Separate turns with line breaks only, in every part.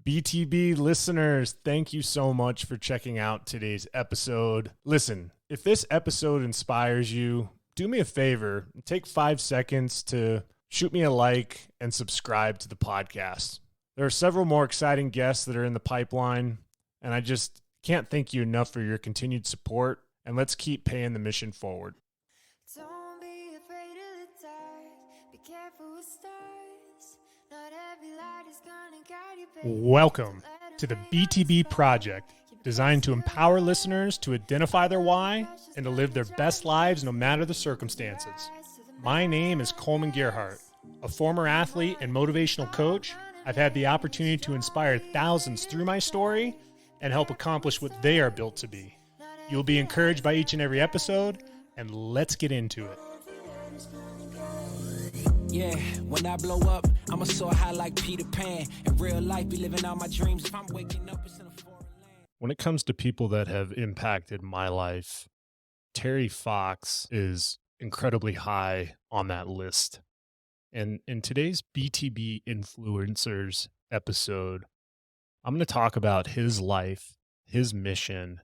BTB listeners, thank you so much for checking out today's episode. Listen, if this episode inspires you, do me a favor, take 5 seconds to shoot me a like and subscribe to the podcast. There are several more exciting guests that are in the pipeline, and I just can't thank you enough for your continued support, and let's keep paying the mission forward.
Don't be afraid of the dark. Be careful with stars. Not every light is gonna guide you, baby.
Welcome to the BTB Project, designed to empower listeners to identify their why and to live their best lives no matter the circumstances. My name is Coleman Gerhardt. A former athlete and motivational coach, I've had the opportunity to inspire thousands through my story and help accomplish what they are built to be. You'll be encouraged by each and every episode, and let's get into it.
Yeah, when I blow up, I'ma soar high like Peter Pan. In real life, be living out my dreams. If I'm waking up, it's in a foreign land.
When it comes to people that have impacted my life, Terry Fox is incredibly high on that list. And in today's BTB Influencers episode, I'm going to talk about his life, his mission,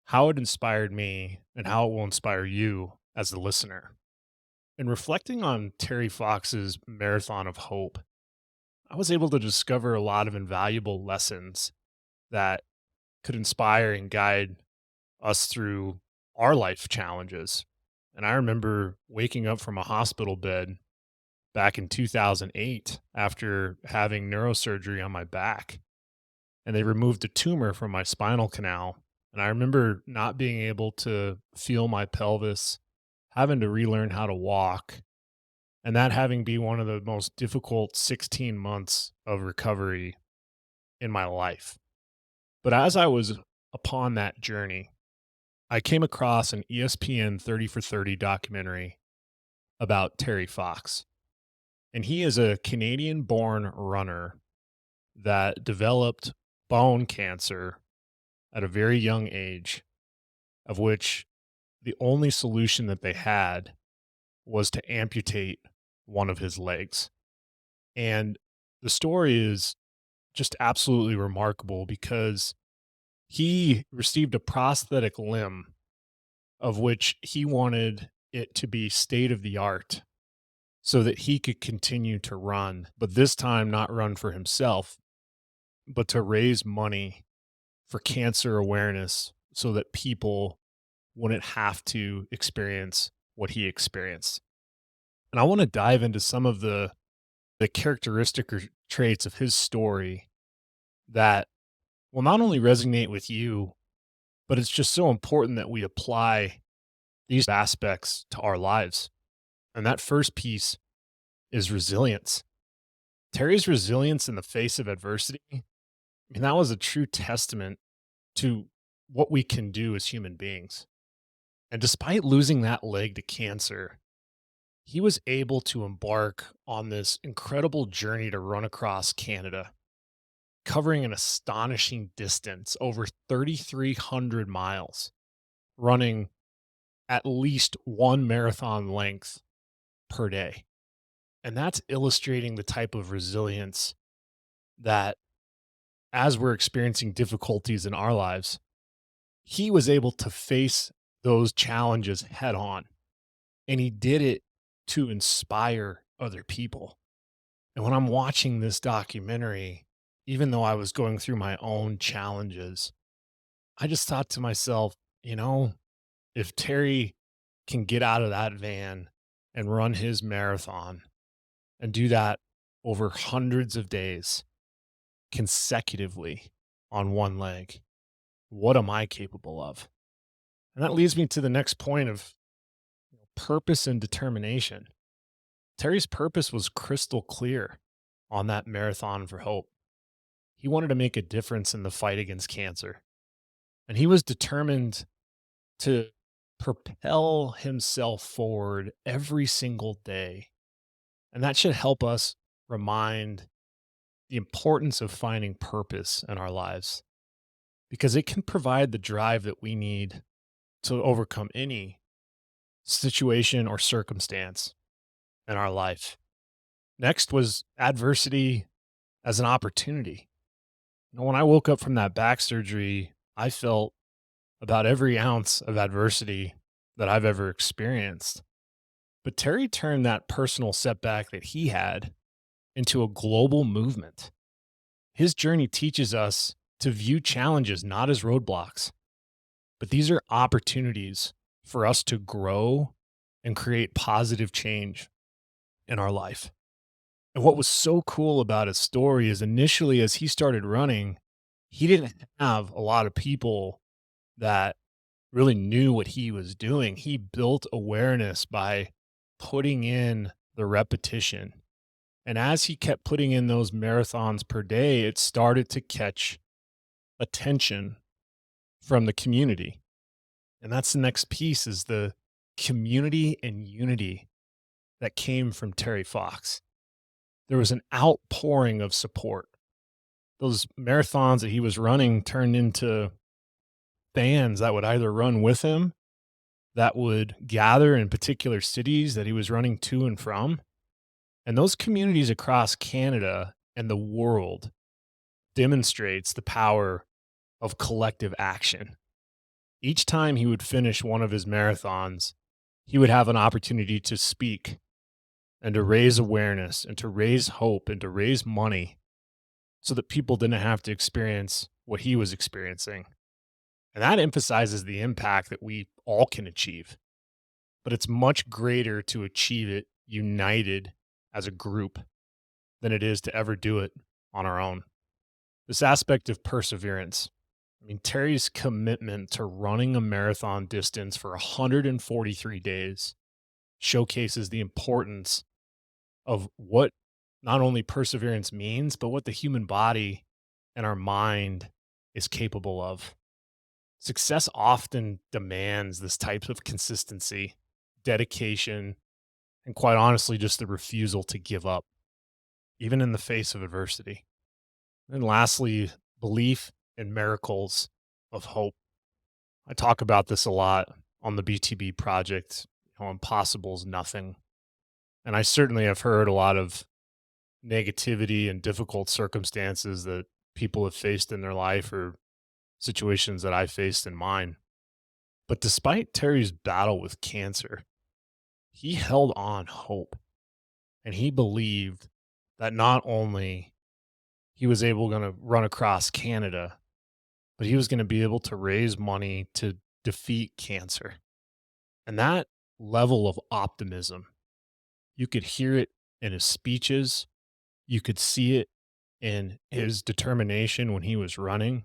how it inspired me, and how it will inspire you as the listener. In reflecting on Terry Fox's Marathon of Hope, I was able to discover a lot of invaluable lessons that could inspire and guide us through our life challenges. And I remember waking up from a hospital bed back in 2008 after having neurosurgery on my back. And they removed a tumor from my spinal canal. And I remember not being able to feel my pelvis, having to relearn how to walk, and that having been one of the most difficult 16 months of recovery in my life. But as I was upon that journey, I came across an ESPN 30 for 30 documentary about Terry Fox. And he is a Canadian-born runner that developed bone cancer at a very young age, of which the only solution that they had was to amputate one of his legs. And the story is just absolutely remarkable because he received a prosthetic limb of which he wanted it to be state of the art so that he could continue to run, but this time not run for himself, but to raise money for cancer awareness so that people wouldn't have to experience what he experienced. And I want to dive into some of the characteristic or traits of his story that will not only resonate with you, but it's just so important that we apply these aspects to our lives. And that first piece is resilience. Terry's resilience in the face of adversity, I mean, that was a true testament to what we can do as human beings. And despite losing that leg to cancer, he was able to embark on this incredible journey to run across Canada, covering an astonishing distance, over 3,300 miles, running at least one marathon length per day. And that's illustrating the type of resilience that, as we're experiencing difficulties in our lives, he was able to face those challenges head on. And he did it to inspire other people. And when I'm watching this documentary, even though I was going through my own challenges, I just thought to myself, you know, if Terry can get out of that van and run his marathon and do that over hundreds of days consecutively on one leg, what am I capable of? And that leads me to the next point of purpose and determination. Terry's purpose was crystal clear on that marathon for hope. He wanted to make a difference in the fight against cancer. And he was determined to propel himself forward every single day. And that should help us remind the importance of finding purpose in our lives, because it can provide the drive that we need to overcome any situation or circumstance in our life. Next was adversity as an opportunity. When I woke up from that back surgery, I felt about every ounce of adversity that I've ever experienced. But Terry turned that personal setback that he had into a global movement. His journey teaches us to view challenges not as roadblocks, but these are opportunities for us to grow and create positive change in our life. And what was so cool about his story is initially, as he started running, he didn't have a lot of people that really knew what he was doing. He built awareness by putting in the repetition. And as he kept putting in those marathons per day, it started to catch attention from the community. And that's the next piece is the community and unity that came from Terry Fox. There was an outpouring of support. Those marathons that he was running turned into fans that would either run with him, that would gather in particular cities that he was running to and from. And those communities across Canada and the world demonstrates the power of collective action. Each time he would finish one of his marathons, he would have an opportunity to speak and to raise awareness and to raise hope and to raise money so that people didn't have to experience what he was experiencing. And that emphasizes the impact that we all can achieve. But it's much greater to achieve it united as a group than it is to ever do it on our own. This aspect of perseverance. I mean, Terry's commitment to running a marathon distance for 143 days showcases the importance of what not only perseverance means, but what the human body and our mind is capable of. Success often demands this type of consistency, dedication, and quite honestly, just the refusal to give up, even in the face of adversity. And lastly, belief in miracles of hope. I talk about this a lot on the BTB Project. Impossible is nothing. And I certainly have heard a lot of negativity and difficult circumstances that people have faced in their life or situations that I faced in mine. But despite Terry's battle with cancer, he held on hope and he believed that not only he was able to run across Canada, but he was going to be able to raise money to defeat cancer. And that level of optimism, you could hear it in his speeches, you could see it in his determination when he was running.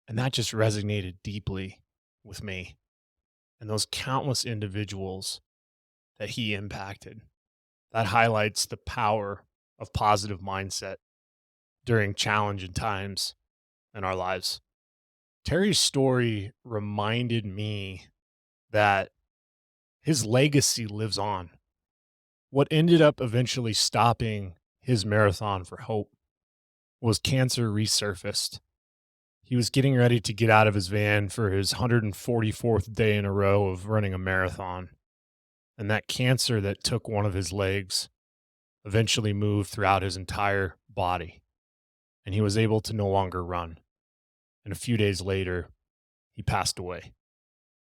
And that just resonated deeply with me and those countless individuals that he impacted. That highlights the power of positive mindset during challenging times in our lives. Terry's story reminded me that his legacy lives on. What ended up eventually stopping his marathon for hope was cancer resurfaced. He was getting ready to get out of his van for his 144th day in a row of running a marathon. And that cancer that took one of his legs eventually moved throughout his entire body. And he was able to no longer run. And a few days later, he passed away.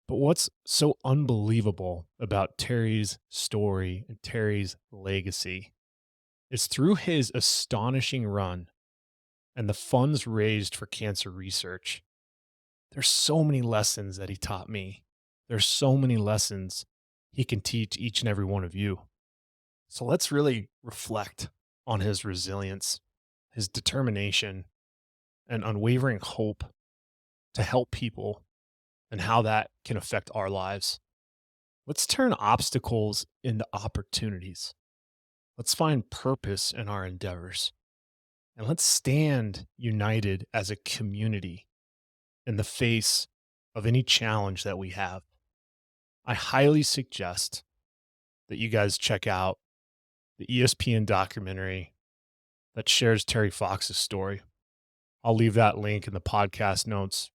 But what's so unbelievable about Terry's story and Terry's legacy is through his astonishing run and the funds raised for cancer research. There's so many lessons that he taught me. There's so many lessons he can teach each and every one of you. So let's really reflect on his resilience, his determination, and unwavering hope to help people and how that can affect our lives. Let's turn obstacles into opportunities. Let's find purpose in our endeavors. And let's stand united as a community in the face of any challenge that we have. I highly suggest that you guys check out the ESPN documentary that shares Terry Fox's story. I'll leave that link in the podcast notes.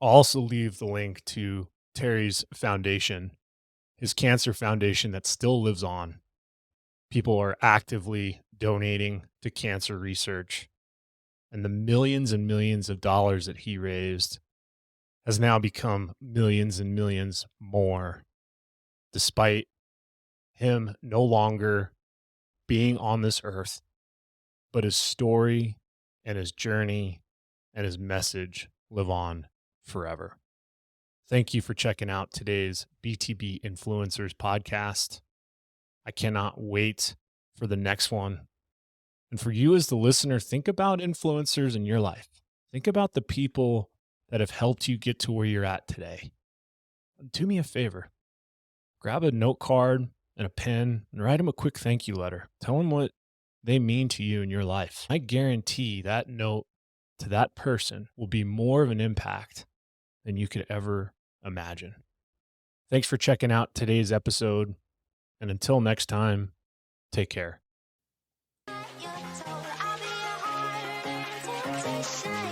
I'll also leave the link to Terry's foundation, his cancer foundation that still lives on. People are actively donating to cancer research. And the millions and millions of dollars that he raised has now become millions and millions more, despite him no longer being on this earth, but his story and his journey and his message live on forever. Thank you for checking out today's BTB Influencers podcast. I cannot wait for the next one. And for you as the listener, think about influencers in your life. Think about the people that have helped you get to where you're at today. Do me a favor. Grab a note card and a pen and write them a quick thank you letter. Tell them what they mean to you in your life. I guarantee that note to that person will be more of an impact than you could ever imagine. Thanks for checking out today's episode. And until next time, take care.
You're told I'll be a hard temptation.